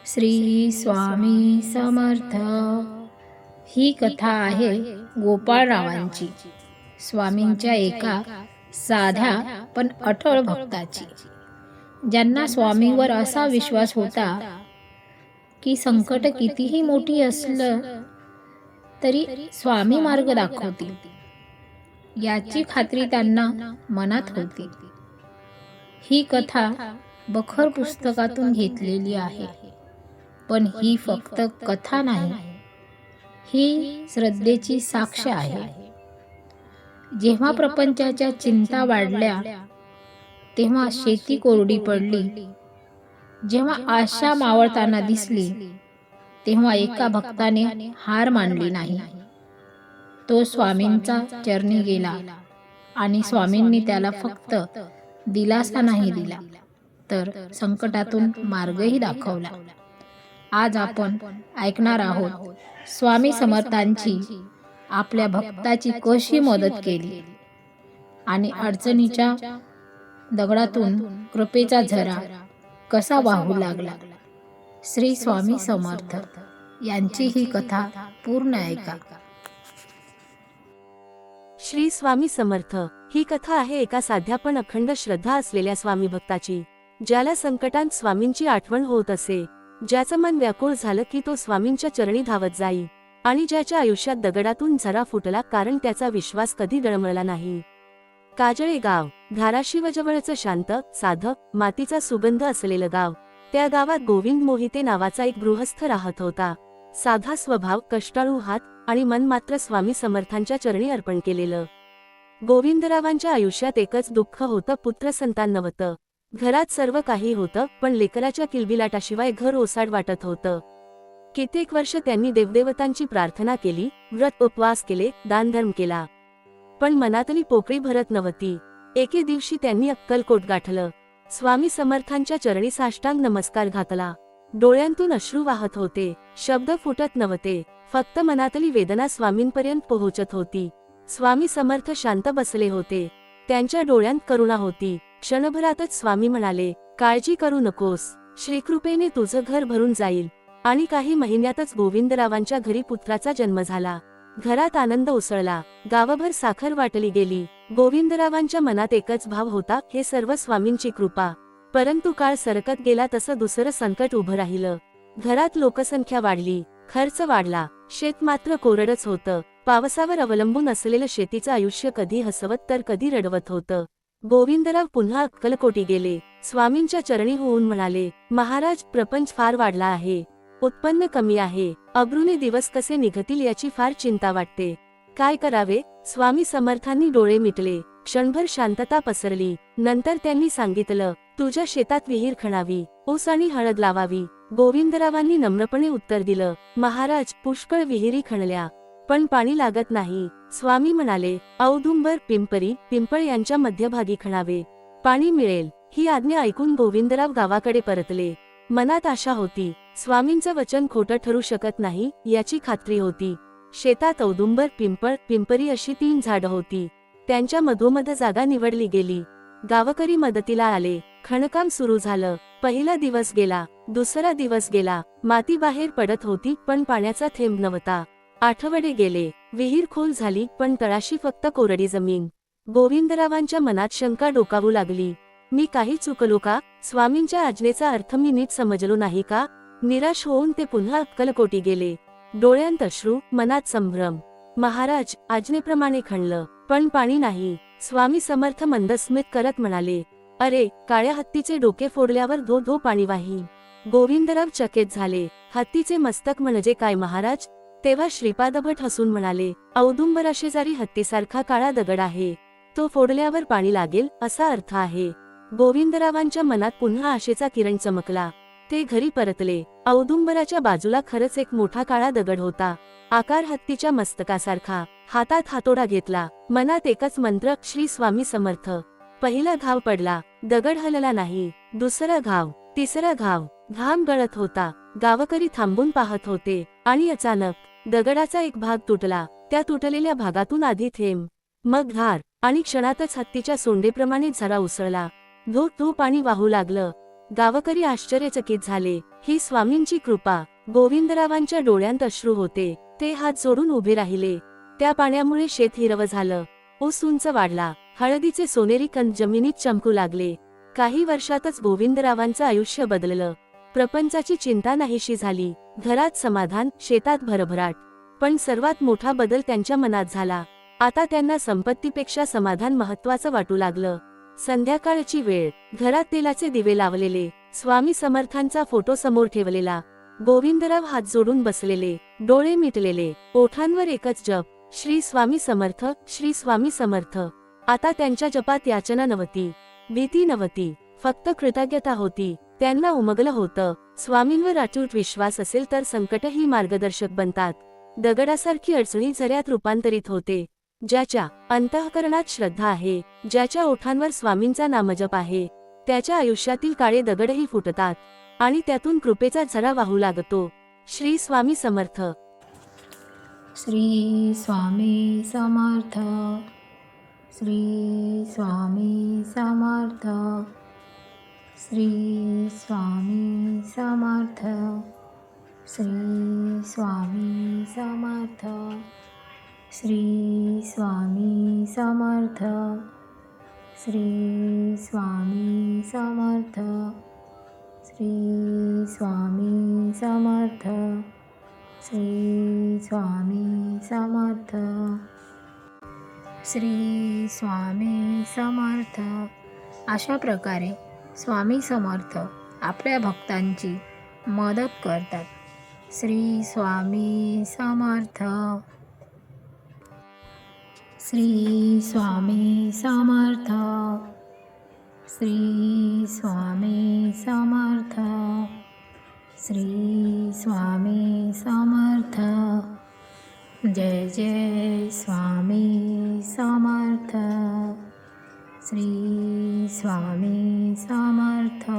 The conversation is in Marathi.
श्री स्वामी समर्थ. ही कथा आहे गोपाळरावांची, स्वामींच्या एका साध्या पण अटळ भक्ताची, ज्यांना स्वामींवर असा विश्वास होता की संकट कितीही मोठी असलं तरी स्वामी मार्ग दाखवतील, याची खात्री त्यांना मनात होती. ही कथा बखर पुस्तकातून घेतलेली आहे, पण ही फक्त कथा नाही, ही श्रद्धेची साक्ष आहे. जेव्हा प्रपंचाच्या चिंता वाढल्या, तेव्हा शेती कोरडी पडली, जेव्हा आशा मावळताना दिसली, तेव्हा एका भक्ताने हार मानली नाही. तो स्वामींचा चरणी गेला आणि स्वामींनी त्याला फक्त दिलासा नाही दिला, तर संकटातून मार्गही दाखवला. आज आपण ऐकणार आहोत स्वामी समर्थांची आपल्या भक्ताची कशी मदत केली आणि अडचणीच्या दगडातून कृपेचा झरा कसा वाहू लागला. श्री स्वामी समर्थ यांची ही कथा पूर्ण ऐका. श्री स्वामी समर्थ ही कथा आहे एका साध्या पण अखंड श्रद्धा असलेल्या स्वामी भक्ताची, ज्याला संकटांत स्वामींची आठवण होत असे, ज्याचं मन व्याकुळ झालं की तो स्वामींच्या चरणी धावत जाई, आणि ज्याच्या आयुष्यात दगडातून झरा फुटला कारण त्याचा विश्वास कधी डळमळला नाही. काजळे गाव, धाराशिवजवळचं शांत, साधं, मातीचा सुगंध असलेलं गाव. त्या गावात गोविंद मोहिते नावाचा एक गृहस्थ राहत होता. साधा स्वभाव, कष्टाळू हात आणि मन मात्र स्वामी समर्थांच्या चरणी अर्पण केलेलं. गोविंदरावांच्या आयुष्यात एकच दुःख होतं, पुत्रसंतान नव्हतं. घरात सर्व काही होतं, पण लेकराच्या किलबिलाटाशिवाय घर ओसाड वाटत होतं. कित्येक वर्ष त्यांनी देवदेवतांची प्रार्थना केली, व्रत उपवास केले, दानधर्म केला, पण मनातली पोकळी भरत नव्हती. एके दिवशी त्यांनी अक्कलकोट गाठलं. स्वामी समर्थांच्या चरणी साष्टांग नमस्कार घातला. डोळ्यांतून अश्रू वाहत होते, शब्द फुटत नव्हते, फक्त मनातली वेदना स्वामींपर्यंत पोहोचत होती. स्वामी समर्थ शांत बसले होते, त्यांच्या डोळ्यांत करुणा होती. क्षणभरातच स्वामी म्हणाले, काळजी करू नकोस, श्रीकृपेने तुझं घर भरून जाईल. आणि काही महिन्यातच गोविंदरावांच्या घरी पुत्राचा जन्म झाला. घरात आनंद उसळला, गावभर साखर वाटली गेली. गोविंदरावांच्या मनात एकच भाव होता, हे सर्व स्वामींची कृपा. परंतु काळ सरकत गेला तसं दुसरं संकट उभं राहिलं. घरात लोकसंख्या वाढली, खर्च वाढला, शेत मात्र कोरडच होतं. पावसावर अवलंबून असलेलं शेतीचं आयुष्य कधी हसवत तर कधी रडवत होतं. गोविंदराव पुन्हा अक्कलकोटी गेले. स्वामींच्या चरणी होऊन म्हणाले, महाराज, प्रपंच फार वाढला आहे, उत्पन्न कमी आहे, अब्रूने दिवस कसे निघतील याची फार चिंता वाटते. काय करावे? स्वामी समर्थांनी डोळे मिटले. क्षणभर शांतता पसरली. नंतर त्यांनी सांगितलं, तुझ्या शेतात विहीर खणावी, ऊस आणि हळद लावावी. गोविंदरावांनी नम्रपणे उत्तर दिलं, महाराज, पुष्कळ विहिरी खणल्या, पण पाणी लागत नाही. स्वामी म्हणाले, औदुंबर, पिंपरी, पिंपळ यांच्या मध्यभागी खणावे, पाणी मिळेल. ही आज्ञा ऐकून गोविंदराव गावाकडे परतले. मनात आशा होती, स्वामींचं वचन खोटं ठरू शकत नाही याची खात्री होती. शेतात औदुंबर, पिंपळ, पिंपरी अशी 3 झाडं होती. त्यांच्या मधोमध जागा निवडली गेली. गावकरी मदतीला आले. खणकाम सुरू झालं. पहिला दिवस गेला, दुसरा दिवस गेला. माती बाहेर पडत होती, पण पाण्याचा थेंब नव्हता. आठवडे गेले. विहीर खोल झाली, पण तळाशी फक्त कोरडी जमीन. गोविंदरावांच्या मनात शंका डोकावू लागली. मी काही चुकलो का? स्वामींच्या आज्ञेचा अर्थ मी नीट समजलो नाही का? निराश होऊन ते पुन्हा अक्कलकोटी गेले. डोळ्यांत अश्रू, मनात संभ्रम. महाराज, आज्ञेप्रमाणे खणलं, पण पाणी नाही. स्वामी समर्थ मंदस्मित करत म्हणाले, अरे, काळ्या हत्तीचे डोके फोडल्यावर धो धो पाणी वाही. गोविंदराव चकित झाले. हत्तीचे मस्तक म्हणजे काय महाराज? तेव्हा श्रीपादभट हसून म्हणाले, औदुंबराशेजारी हत्तीसारखा काळा दगड आहे, तो फोडल्यावर पाणी लागेल असा अर्थ आहे. गोविंदरावांच्या मनात पुन्हा आशेचा किरण चमकला. ते घरी परतले. औदुंबराच्या बाजूला खरंच एक मोठा काळा दगड होता, आकार हत्तीच्या मस्तकासारखा. हातात हातोडा घेतला. मनात एकच मंत्र, श्री स्वामी समर्थ. पहिला घाव पडला, दगड हलला नाही. दुसरा घाव, तिसरा घाव. घाम गळत होता. गावकरी थांबून पाहत होते. आणि अचानक दगडाचा एक भाग तुटला. त्या तुटलेल्या भागातून आधी थेंब, मग धार, आणि क्षणातच हत्तीच्या सोंडेप्रमाणे झरा उसळला. धो धो पाणी वाहू लागलं. गावकरी आश्चर्यचकित झाले. ही स्वामींची कृपा. गोविंदरावांच्या डोळ्यांत अश्रू होते. ते हात जोडून उभे राहिले. त्या पाण्यामुळे शेत हिरवं झालं. ऊस उंच वाढला. हळदीचे सोनेरी कंद जमिनीत चमकू लागले. काही वर्षातच गोविंदरावांचं आयुष्य बदललं. प्रपंचाची चिंता नाहीशी झाली. घरात समाधान, शेतात भरभराट. पण सर्वात मोठा बदल त्यांच्या मनात झाला. आता त्यांना संपत्तीपेक्षा समाधान महत्वाचं वाटू लागलं. संध्याकाळची वेळ. घरात तेलाचे दिवे लावलेले. स्वामी समर्थांचा फोटो समोर ठेवलेला. गोविंदराव हात जोडून बसलेले, डोळे मिटलेले, ओठांवर एकच जप, श्री स्वामी समर्थ, श्री स्वामी समर्थ. आता त्यांच्या जपात याचना नव्हती, भीती नव्हती, फक्त कृतज्ञता होती. त्यांना उमगलं होतं, स्वामींवर अटूट विश्वास असेल तर संकटही मार्गदर्शक बनतात. दगडासारखी अडचणी झऱ्यात रूपांतरित होते. ज्याच्या अंतःकरणात श्रद्धा आहे, ज्याच्या ओठांवर स्वामींचा नामजप आहे, त्याच्या आयुष्यातील काळे दगडही फुटतात आणि त्यातून कृपेचा झरा वाहू लागतो. श्री स्वामी समर्थ. श्री स्वामी समर्थ. श्री स्वामी समर्थ. श्री स्वामी समर्थ. श्री स्वामी समर्थ. श्री स्वामी समर्थ. श्री स्वामी समर्थ. श्री स्वामी समर्थ. श्री स्वामी समर्थ. श्री स्वामी समर्थ. अशा प्रकारे स्वामी समर्थ आपल्या भक्तांची मदत करतात. श्री स्वामी समर्थ. श्री स्वामी समर्थ. श्री स्वामी समर्थ. श्री स्वामी समर्थ. जय जय स्वामी समर्थ. श्री स्वामी समर्थ.